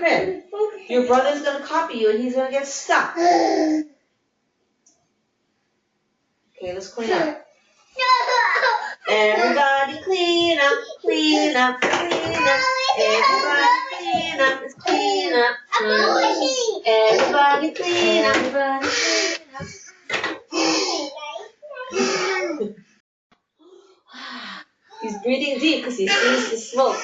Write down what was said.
him. Your brother's going to copy you and he's going to get stuck. Okay, let's clean up. Everybody clean up, clean up, clean up. Everybody clean up, it's clean up. Everybody clean up, everybody clean up. He's breathing deep because he sees the smoke.